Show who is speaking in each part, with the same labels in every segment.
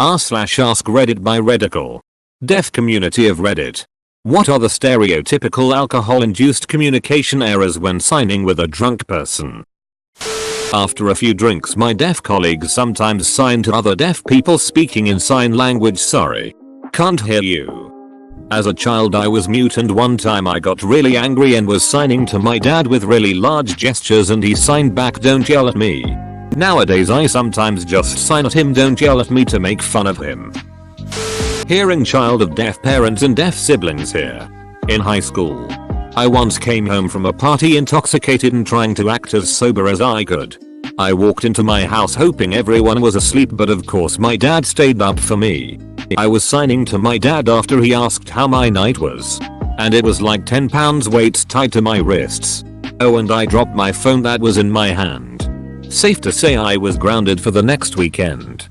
Speaker 1: r/AskReddit by Redical. Deaf community of Reddit. What are the stereotypical alcohol-induced communication errors when signing with a drunk person? After a few drinks, my deaf colleagues sometimes sign to other deaf people speaking in sign language. Sorry. Can't hear you. As a child I was mute, and one time I got really angry and was signing to my dad with really large gestures and he signed back, "Don't yell at me." Nowadays I sometimes just sign at him, "Don't yell at me," to make fun of him. Hearing child of deaf parents and deaf siblings here. In high school, I once came home from a party intoxicated and trying to act as sober as I could. I walked into my house hoping everyone was asleep, but of course my dad stayed up for me. I was signing to my dad after he asked how my night was. And it was like 10 pounds weights tied to my wrists. Oh, and I dropped my phone that was in my hand. Safe to say I was grounded for the next weekend.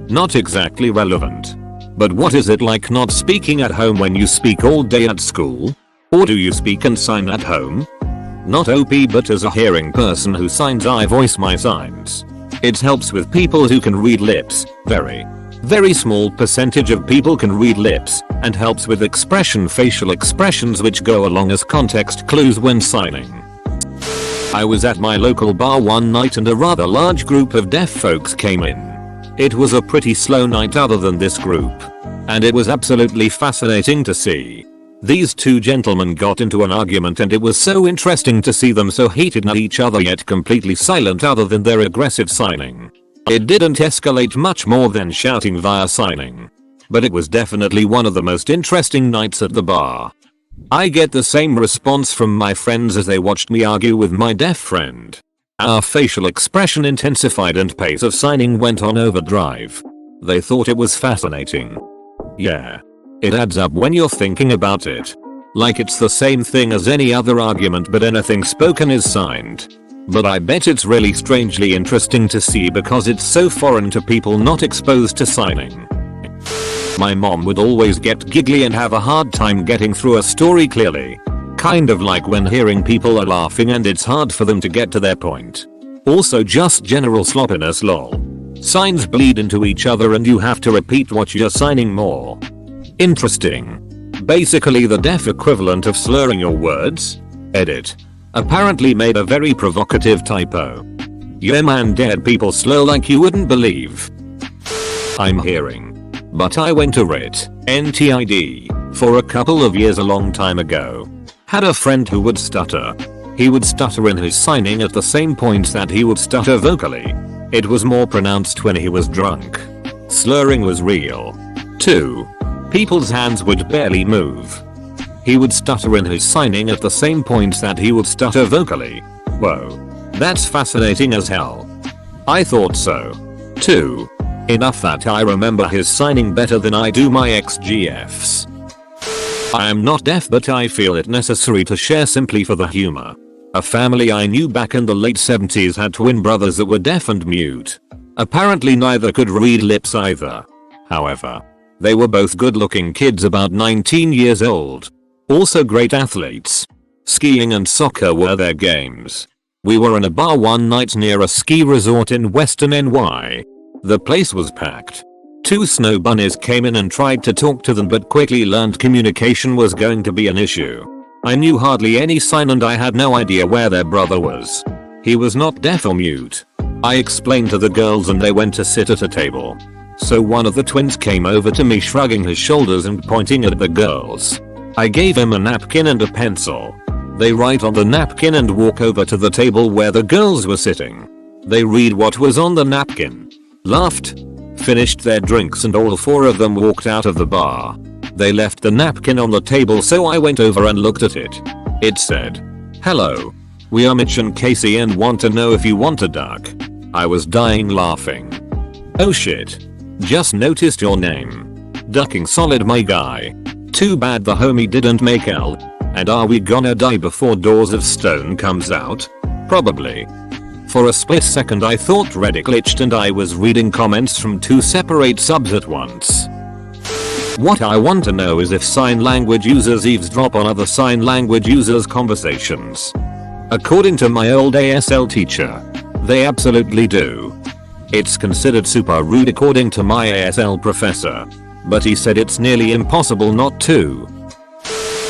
Speaker 1: Not exactly relevant. But what is it like not speaking at home when you speak all day at school? Or do you speak and sign at home? Not OP, but as a hearing person who signs, I voice my signs. It helps with people who can read lips. Very small percentage of people can read lips, and helps with facial expressions which go along as context clues when signing. I was at my local bar one night and a rather large group of deaf folks came in. It was a pretty slow night other than this group. And it was absolutely fascinating to see. These two gentlemen got into an argument and it was so interesting to see them so heated at each other yet completely silent other than their aggressive signing. It didn't escalate much more than shouting via signing. But it was definitely one of the most interesting nights at the bar. I get the same response from my friends as they watched me argue with my deaf friend. Our facial expression intensified and pace of signing went on overdrive. They thought it was fascinating. Yeah. It adds up when you're thinking about it. Like it's the same thing as any other argument, but anything spoken is signed. But I bet it's really strangely interesting to see because it's so foreign to people not exposed to signing. My mom would always get giggly and have a hard time getting through a story clearly. Kind of like when hearing people are laughing and it's hard for them to get to their point. Also just general sloppiness, lol. Signs bleed into each other and you have to repeat what you're signing more. Interesting. Basically the deaf equivalent of slurring your words. Edit. Apparently made a very provocative typo. Yeah man, dead people slur like you wouldn't believe. I'm hearing. But I went to RIT, NTID, for a couple of years a long time ago. Had a friend who would stutter. He would stutter in his signing at the same points that he would stutter vocally. It was more pronounced when he was drunk. Slurring was real. 2. People's hands would barely move. He would stutter in his signing at the same points that he would stutter vocally. Whoa. That's fascinating as hell. I thought so. 2. Enough that I remember his signing better than I do my XGFs. I am not deaf, but I feel it necessary to share simply for the humor. A family I knew back in the late 70s had twin brothers that were deaf and mute. Apparently neither could read lips either. However, they were both good looking kids about 19 years old. Also great athletes. Skiing and soccer were their games. We were in a bar one night near a ski resort in Western NY. The place was packed. 2 snow bunnies came in and tried to talk to them, but quickly learned communication was going to be an issue. I knew hardly any sign and I had no idea where their brother was. He was not deaf or mute. I explained to the girls and they went to sit at a table. So one of the twins came over to me shrugging his shoulders and pointing at the girls. I gave him a napkin and a pencil. They write on the napkin and walk over to the table where the girls were sitting. They read what was on the napkin. Laughed. Finished their drinks and all 4 of them walked out of the bar. They left the napkin on the table, so I went over and looked at it. It said, "Hello. We are Mitch and Casey and want to know if you want a duck." I was dying laughing. Oh shit. Just noticed your name. Ducking solid, my guy. Too bad the homie didn't make L. And are we gonna die before Doors of Stone comes out? Probably. For a split second I thought Reddit glitched and I was reading comments from 2 separate subs at once. What I want to know is if sign language users eavesdrop on other sign language users' conversations. According to my old ASL teacher, they absolutely do. It's considered super rude according to my ASL professor. But he said it's nearly impossible not to.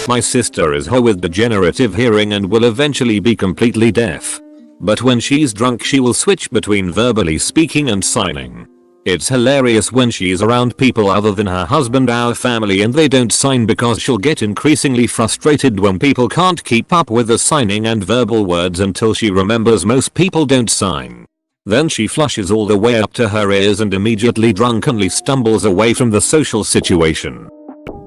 Speaker 1: My sister is with degenerative hearing and will eventually be completely deaf. But when she's drunk she will switch between verbally speaking and signing. It's hilarious when she's around people other than her husband, our family, and they don't sign because she'll get increasingly frustrated when people can't keep up with the signing and verbal words until she remembers most people don't sign. Then she flushes all the way up to her ears and immediately drunkenly stumbles away from the social situation.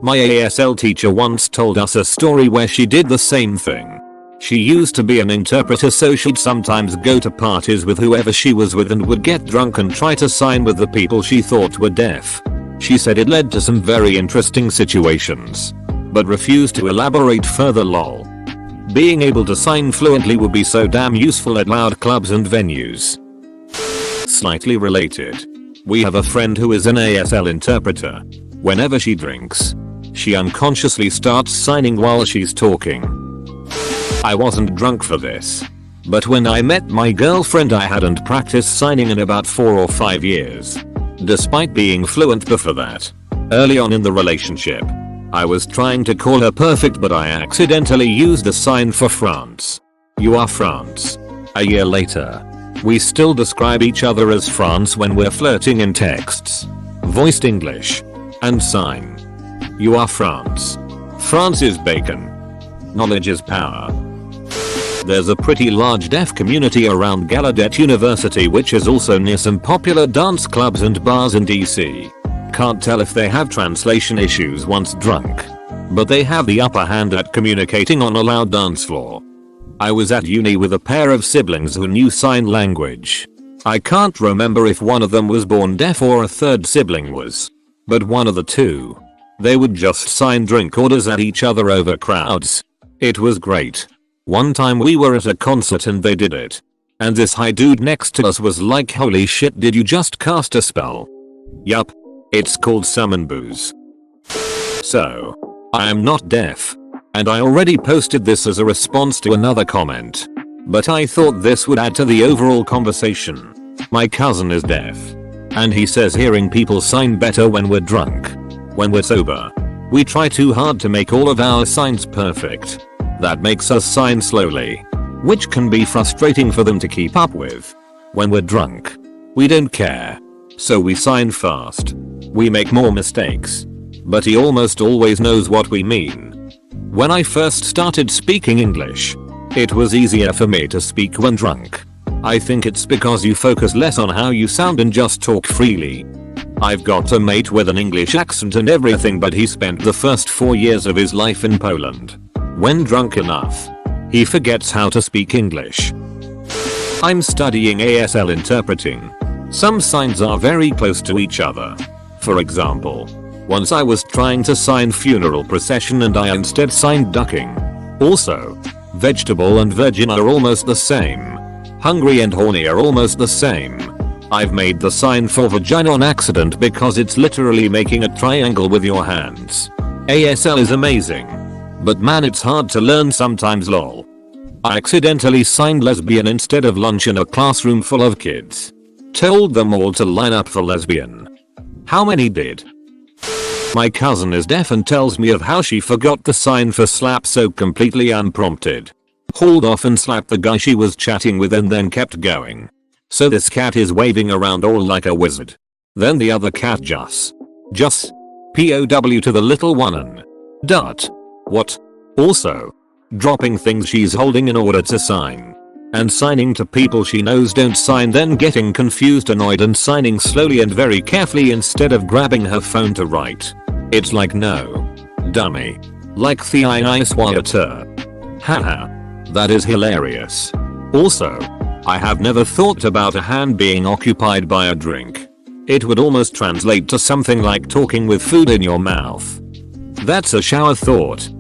Speaker 1: My ASL teacher once told us a story where she did the same thing. She used to be an interpreter, so she'd sometimes go to parties with whoever she was with and would get drunk and try to sign with the people she thought were deaf. She said it led to some very interesting situations, but refused to elaborate further. Lol. Being able to sign fluently would be so damn useful at loud clubs and venues. Slightly related. We have a friend who is an ASL interpreter. Whenever she drinks, she unconsciously starts signing while she's talking. I wasn't drunk for this, but when I met my girlfriend I hadn't practiced signing in about 4 or 5 years. Despite being fluent before that. Early on in the relationship, I was trying to call her perfect, but I accidentally used a sign for France. You are France. A year later, we still describe each other as France when we're flirting in texts. Voiced English. And sign. You are France. France is bacon. Knowledge is power. There's a pretty large deaf community around Gallaudet University, which is also near some popular dance clubs and bars in DC. Can't tell if they have translation issues once drunk, but they have the upper hand at communicating on a loud dance floor. I was at uni with a pair of siblings who knew sign language. I can't remember if one of them was born deaf or a third sibling was, but one of the two. They would just sign drink orders at each other over crowds. It was great. One time we were at a concert and they did it. And this high dude next to us was like, holy shit, did you just cast a spell? Yup. It's called summon booze. So, I am not deaf. And I already posted this as a response to another comment. But I thought this would add to the overall conversation. My cousin is deaf. And he says hearing people sign better when we're drunk. When we're sober, we try too hard to make all of our signs perfect. That makes us sign slowly, which can be frustrating for them to keep up with. When we're drunk, we don't care. So we sign fast. We make more mistakes. But he almost always knows what we mean. When I first started speaking English, it was easier for me to speak when drunk. I think it's because you focus less on how you sound and just talk freely. I've got a mate with an English accent and everything, but he spent the first 4 years of his life in Poland. When drunk enough, he forgets how to speak English. I'm studying ASL interpreting. Some signs are very close to each other. For example, once I was trying to sign funeral procession and I instead signed ducking. Also, vegetable and virgin are almost the same. Hungry and horny are almost the same. I've made the sign for vagina on accident because it's literally making a triangle with your hands. ASL is amazing. But man, it's hard to learn sometimes. Lol. I accidentally signed lesbian instead of lunch in a classroom full of kids. Told them all to line up for lesbian. How many did? My cousin is deaf and tells me of how she forgot the sign for slap so completely unprompted. Hauled off and slapped the guy she was chatting with and then kept going. So this cat is waving around all like a wizard. Then the other cat just POW to the little one and what? Also, dropping things she's holding in order to sign. And signing to people she knows don't sign, then getting confused, annoyed, and signing slowly and very carefully instead of grabbing her phone to write. It's like, no. Dummy. Like the I swatter. Haha. That is hilarious. Also, I have never thought about a hand being occupied by a drink. It would almost translate to something like talking with food in your mouth. That's a shower thought.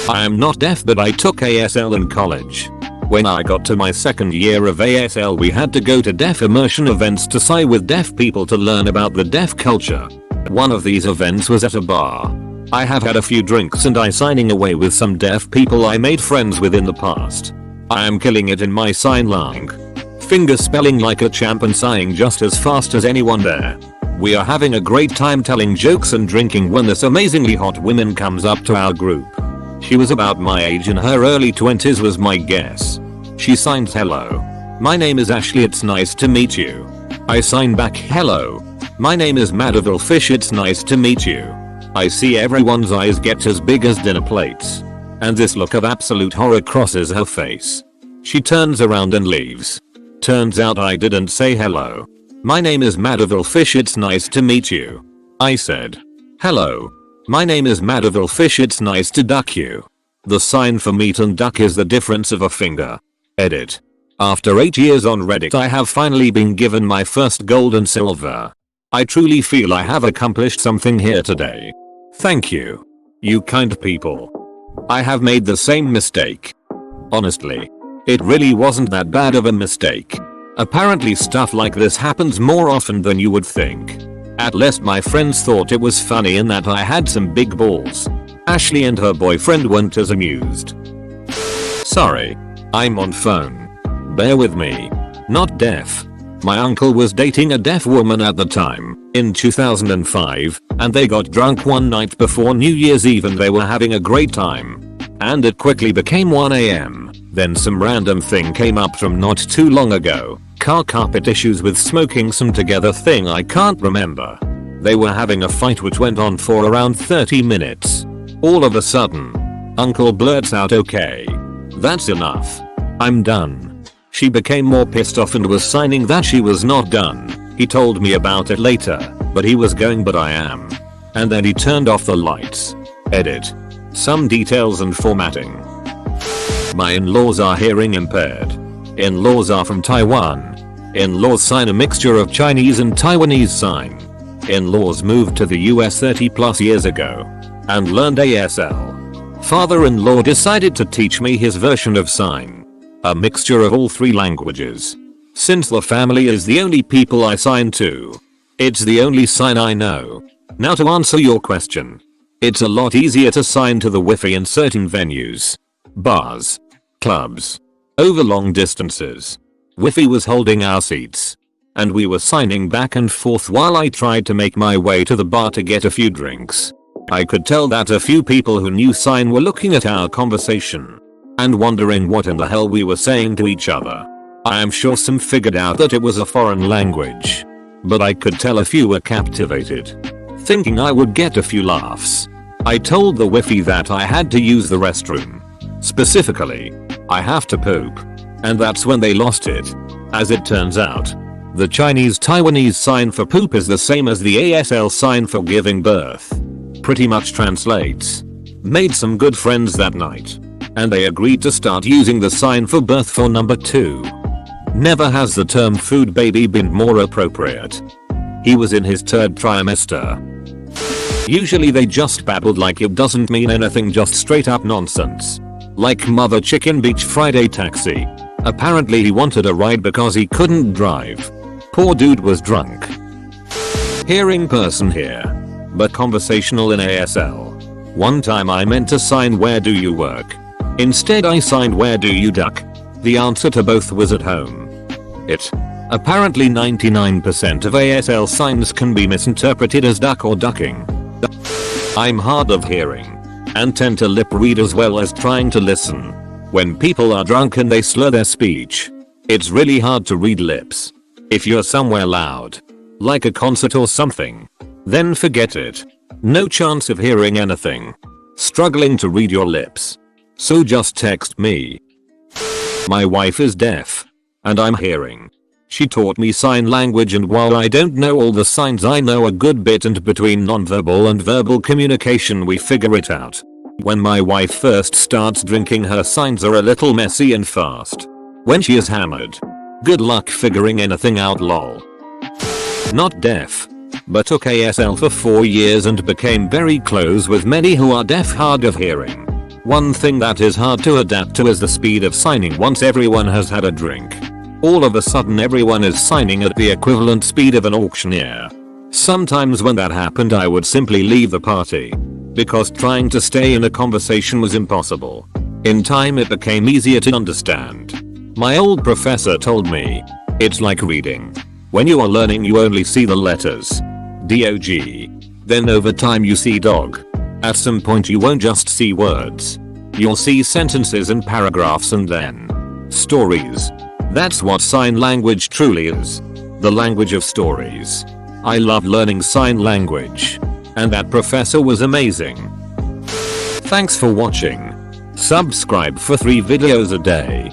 Speaker 1: I am not deaf, but I took ASL in college. When I got to my second year of ASL, we had to go to deaf immersion events to sign with deaf people to learn about the deaf culture. One of these events was at a bar. I have had a few drinks and I signing away with some deaf people I made friends with in the past. I am killing it in my sign lang. finger spelling like a champ and sighing just as fast as anyone there. We are having a great time telling jokes and drinking when this amazingly hot woman comes up to our group. She was about my age, in her early 20s was my guess. She signs hello. My name is Ashley, it's nice to meet you. I sign back hello. My name is Madaville Fish, it's nice to meet you. I see everyone's eyes get as big as dinner plates. And this look of absolute horror crosses her face. She turns around and leaves. Turns out I didn't say hello. My name is Madaville Fish, it's nice to meet you. I said. Hello. My name is Madaville Fish, it's nice to duck you. The sign for meet and duck is the difference of a finger. Edit. After 8 years on Reddit, I have finally been given my first gold and silver. I truly feel I have accomplished something here today. Thank you. You kind people. I have made the same mistake. Honestly. It really wasn't that bad of a mistake. Apparently stuff like this happens more often than you would think. At least my friends thought it was funny and that I had some big balls. Ashley and her boyfriend weren't as amused. Sorry. I'm on phone. Bear with me. Not deaf. My uncle was dating a deaf woman at the time, in 2005, and they got drunk one night before New Year's Eve and they were having a great time. And it quickly became 1 AM. Then some random thing came up from not too long ago. Car carpet issues with smoking some together thing I can't remember. They were having a fight which went on for around 30 minutes. All of a sudden, uncle blurts out, okay. That's enough. I'm done. She became more pissed off and was signing that she was not done. He told me about it later, but he was going but I am. And then he turned off the lights. Edit. Some details and formatting. My in-laws are hearing impaired. In-laws are from Taiwan. In-laws sign a mixture of Chinese and Taiwanese sign. In-laws moved to the US 30 plus years ago and learned ASL. Father-in-law decided to teach me his version of sign. A mixture of all 3 languages. Since the family is the only people I sign to, it's the only sign I know. Now to answer your question. It's a lot easier to sign to the Wi-Fi in certain venues. Bars. Clubs. Over long distances. Wi-Fi was holding our seats. And we were signing back and forth while I tried to make my way to the bar to get a few drinks. I could tell that a few people who knew sign were looking at our conversation and wondering what in the hell we were saying to each other. I am sure some figured out that it was a foreign language. But I could tell a few were captivated. Thinking I would get a few laughs. I told the Wi-Fi that I had to use the restroom. Specifically, I have to poop. And that's when they lost it. As it turns out, the Chinese-Taiwanese sign for poop is the same as the ASL sign for giving birth. Pretty much translates. Made some good friends that night. And they agreed to start using the sign for birth for number 2. Never has the term food baby been more appropriate. He was in his 3rd trimester. Usually they just babbled like it doesn't mean anything, just straight up nonsense. Like Mother Chicken Beach Friday Taxi. Apparently he wanted a ride because he couldn't drive. Poor dude was drunk. Hearing person here. But conversational in ASL. One time I meant to sign where do you work. Instead I signed where do you duck. The answer to both was at home. It. Apparently 99% of ASL signs can be misinterpreted as duck or ducking. I'm hard of hearing. And tend to lip read as well as trying to listen. When people are drunk and they slur their speech. It's really hard to read lips. If you're somewhere loud. Like a concert or something. Then forget it. No chance of hearing anything. Struggling to read your lips. So just text me. My wife is deaf. And I'm hearing. She taught me sign language, and while I don't know all the signs, I know a good bit, and between nonverbal and verbal communication we figure it out. When my wife first starts drinking, her signs are a little messy and fast. When she is hammered. Good luck figuring anything out, lol. Not deaf. But took ASL for 4 years and became very close with many who are deaf, hard of hearing. One thing that is hard to adapt to is the speed of signing once everyone has had a drink. All of a sudden everyone is signing at the equivalent speed of an auctioneer. Sometimes when that happened I would simply leave the party. Because trying to stay in a conversation was impossible. In time it became easier to understand. My old professor told me, It's like reading. When you are learning you only see the letters. Dog. Then over time you see dog. At some point you won't just see words. You'll see sentences and paragraphs and then stories. That's what sign language truly is. The language of stories. I love learning sign language. And that professor was amazing. Thanks for watching. Subscribe for 3 videos a day.